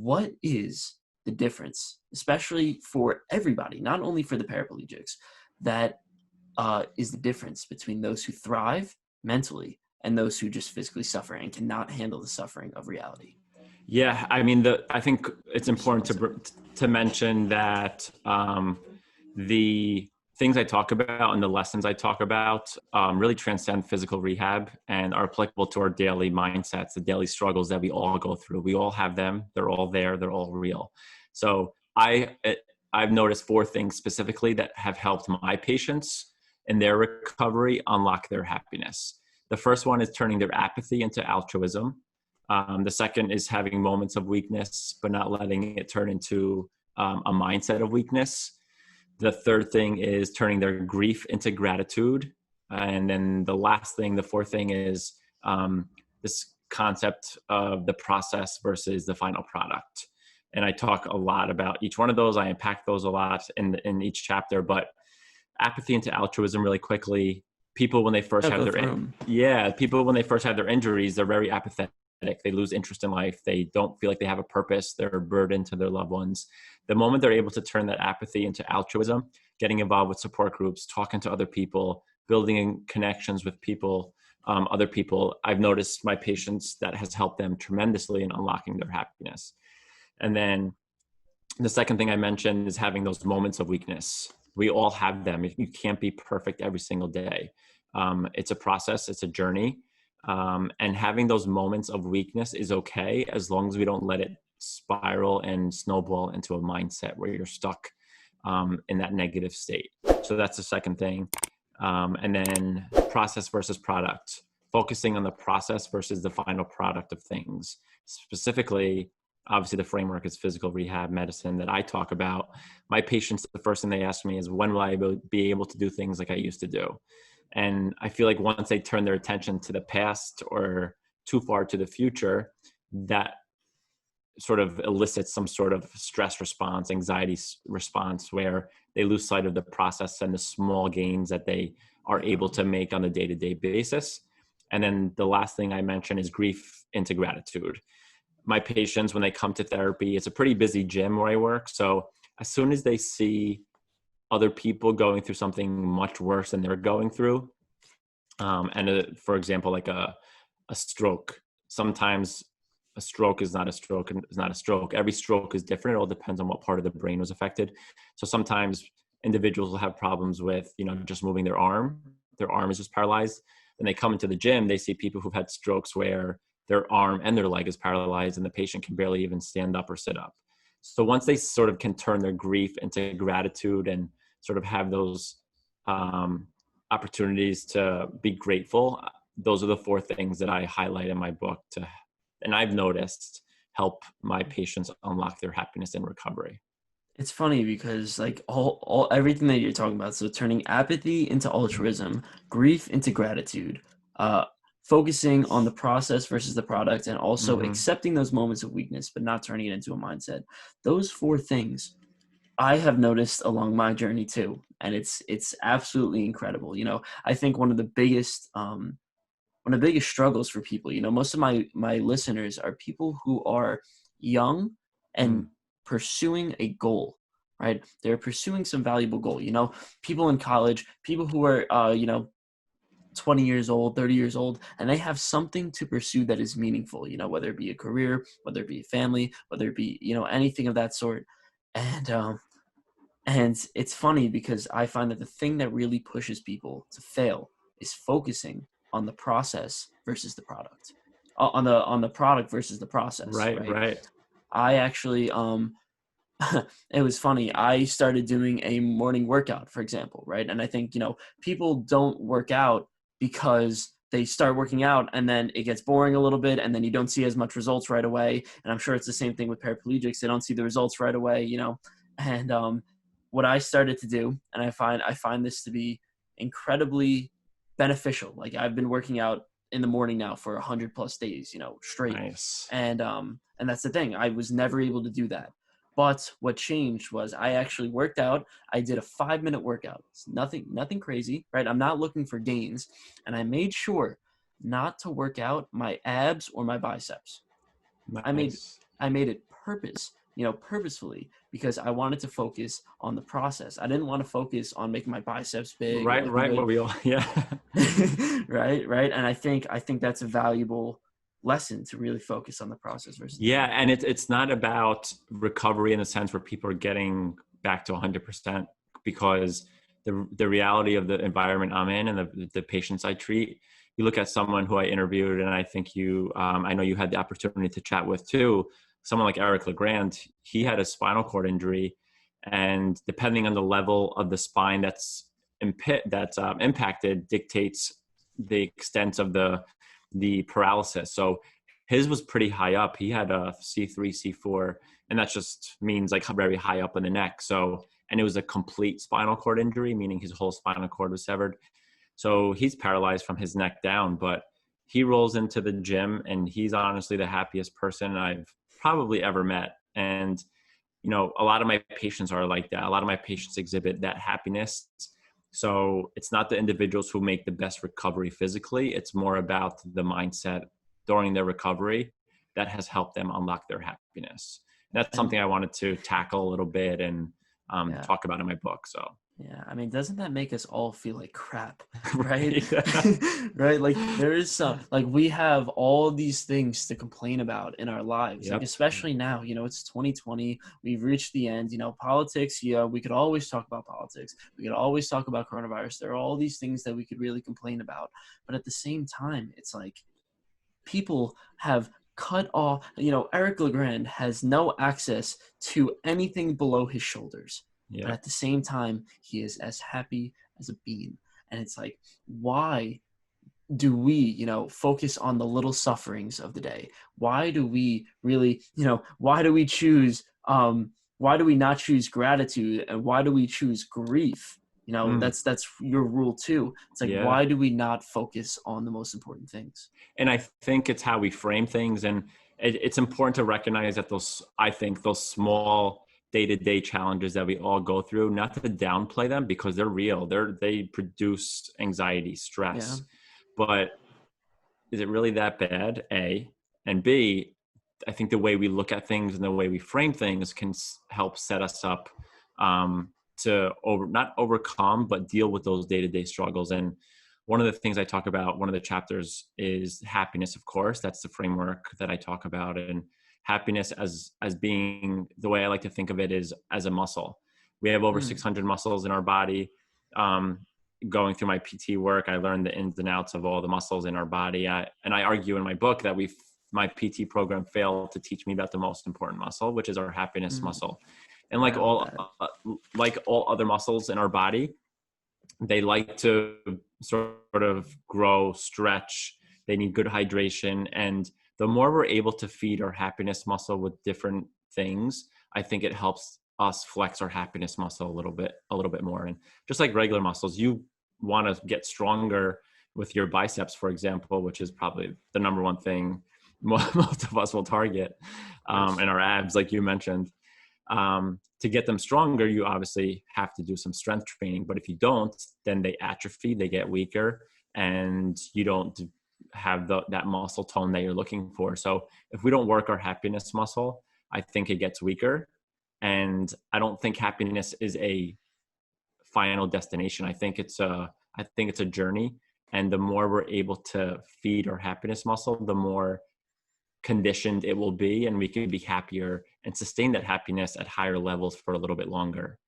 what is the difference, especially for everybody, not only for the paraplegics, that is the difference between those who thrive mentally and those who just physically suffer and cannot handle the suffering of reality? Yeah, I mean, I think it's important to mention that the things I talk about and the lessons I talk about really transcend physical rehab and are applicable to our daily mindsets, the daily struggles that we all go through. We all have them. They're all there. They're all real. So I've noticed 4 things specifically that have helped my patients in their recovery unlock their happiness. The first one is turning their apathy into altruism. The second is having moments of weakness, but not letting it turn into a mindset of weakness. The third thing is turning their grief into gratitude. And then the last thing, the fourth thing is this concept of the process versus the final product. And I talk a lot about each one of those. I unpack those a lot in each chapter, but apathy into altruism really quickly. People, when they first I'll have go their, through 'em. people, when they first have their injuries, they're very apathetic. They lose interest in life. They don't feel like they have a purpose. They're a burden to their loved ones. The moment they're able to turn that apathy into altruism, getting involved with support groups, talking to other people, building connections with people, other people, I've noticed my patients that has helped them tremendously in unlocking their happiness. And then the second thing I mentioned is having those moments of weakness. We all have them. You can't be perfect every single day. It's a process. It's a journey. And having those moments of weakness is okay as long as we don't let it spiral and snowball into a mindset where you're stuck in that negative state. So that's the second thing. And then process versus product, focusing on the process versus the final product of things. Specifically, obviously the framework is physical rehab medicine that I talk about. My patients, the first thing they ask me is, when will I be able to do things like I used to do? And I feel like once they turn their attention to the past or too far to the future, that sort of elicits some sort of stress response, anxiety response, where they lose sight of the process and the small gains that they are able to make on a day-to-day basis. And then the last thing I mentioned is grief into gratitude. My patients, when they come to therapy, it's a pretty busy gym where I work. So as soon as they see other people going through something much worse than they're going through, for example, like a stroke, sometimes a stroke is not a stroke and is not a stroke. Every stroke is different. It all depends on what part of the brain was affected. So sometimes individuals will have problems with, just moving their arm. Their arm is just paralyzed. Then they come into the gym, they see people who've had strokes where their arm and their leg is paralyzed and the patient can barely even stand up or sit up. So once they sort of can turn their grief into gratitude and sort of have those opportunities to be grateful, those are the 4 things that I highlight in my book and I've noticed help my patients unlock their happiness and recovery. It's funny because like all everything that you're talking about, so turning apathy into altruism, grief into gratitude, uh, focusing on the process versus the product, and also Mm-hmm. accepting those moments of weakness, but not turning it into a mindset. Those 4 things I have noticed along my journey too, and it's absolutely incredible. I think one of the biggest struggles for people, most of my listeners are people who are young and pursuing a goal, right? They're pursuing some valuable goal. People in college, people who are 20 years old, 30 years old, and they have something to pursue that is meaningful, whether it be a career, whether it be a family, whether it be, anything of that sort. And it's funny because I find that the thing that really pushes people to fail is focusing on the process versus the product, on the product versus the process, Right, right? right. I actually, it was funny. I started doing a morning workout, for example, right? And I think, people don't work out because they start working out and then it gets boring a little bit and then you don't see as much results right away. And I'm sure it's the same thing with paraplegics. They don't see the results right away, and what I started to do, and I find this to be incredibly beneficial. Like I've been working out in the morning now for 100+ days, straight. Nice. And that's the thing. I was never able to do that. But what changed was I actually worked out. I did a 5-minute workout. It's nothing crazy, right? I'm not looking for gains. And I made sure not to work out my abs or my biceps. I made Nice. I made it purpose, purposefully, because I wanted to focus on the process. I didn't want to focus on making my biceps big or Right, looking right. good. What we all, yeah. Right. And I think that's a valuable lesson, to really focus on the process versus the Yeah, end. and it's not about recovery in the sense where people are getting back to 100%, because the reality of the environment I'm in and the patients I treat, you look at someone who I interviewed, and I think I know you had the opportunity to chat with too, someone like Eric LeGrand. He had a spinal cord injury, and depending on the level of the spine that's impacted dictates the extent of the paralysis. So his was pretty high up. He had a C3, C4, and that just means like very high up in the neck. So, and it was a complete spinal cord injury, meaning his whole spinal cord was severed. So he's paralyzed from his neck down, but he rolls into the gym and he's honestly the happiest person I've probably ever met. And, a lot of my patients are like that. A lot of my patients exhibit that happiness. So it's not the individuals who make the best recovery physically. It's more about the mindset during their recovery that has helped them unlock their happiness. That's And something I wanted to tackle a little bit and yeah. talk about in my book. So, Yeah, I mean, doesn't that make us all feel like crap, right? right. Right? Like there is some, like we have all these things to complain about in our lives. Like Yep. especially now, it's 2020. We've reached the end. Politics. Yeah, we could always talk about politics. We could always talk about coronavirus. There are all these things that we could really complain about. But at the same time, it's like people have cut off. Eric Legrand has no access to anything below his shoulders, but Yep. at the same time he is as happy as a bean. And it's like, why do we focus on the little sufferings of the day? Why do we really, why do we choose why do we not choose gratitude, and why do we choose grief? Mm, That's your rule too. It's like, yeah. why do we not focus on the most important things? And I think it's how we frame things. And it's important to recognize that those small day-to-day challenges that we all go through, not to downplay them because they're real. They produce anxiety, Yeah. stress. But is it really that bad? A. And B, I think the way we look at things and the way we frame things can help set us up to not overcome, but deal with those day-to-day struggles. And one of the things I talk about, one of the chapters is happiness, of course. That's the framework that I talk about. And happiness as being, the way I like to think of it, is as a muscle. We have over Mm. 600 muscles in our body. Going through my PT work, I learned the ins and outs of all the muscles in our body. And I argue in my book that my PT program failed to teach me about the most important muscle, which is our happiness Mm. muscle. And I love that. like all other muscles in our body, they like to sort of grow, stretch. They need good hydration. And the more we're able to feed our happiness muscle with different things, I think it helps us flex our happiness muscle a little bit more. And just like regular muscles, you want to get stronger with your biceps, for example, which is probably the number one thing most of us will target, Of course. and our abs, like you mentioned. To get them stronger, you obviously have to do some strength training. But if you don't, then they atrophy, they get weaker, and you don't have that muscle tone that you're looking for. So if we don't work our happiness muscle, I think it gets weaker. And I don't think happiness is a final destination. I think it's a journey. And the more we're able to feed our happiness muscle, the more conditioned it will be, and we can be happier and sustain that happiness at higher levels for a little bit longer.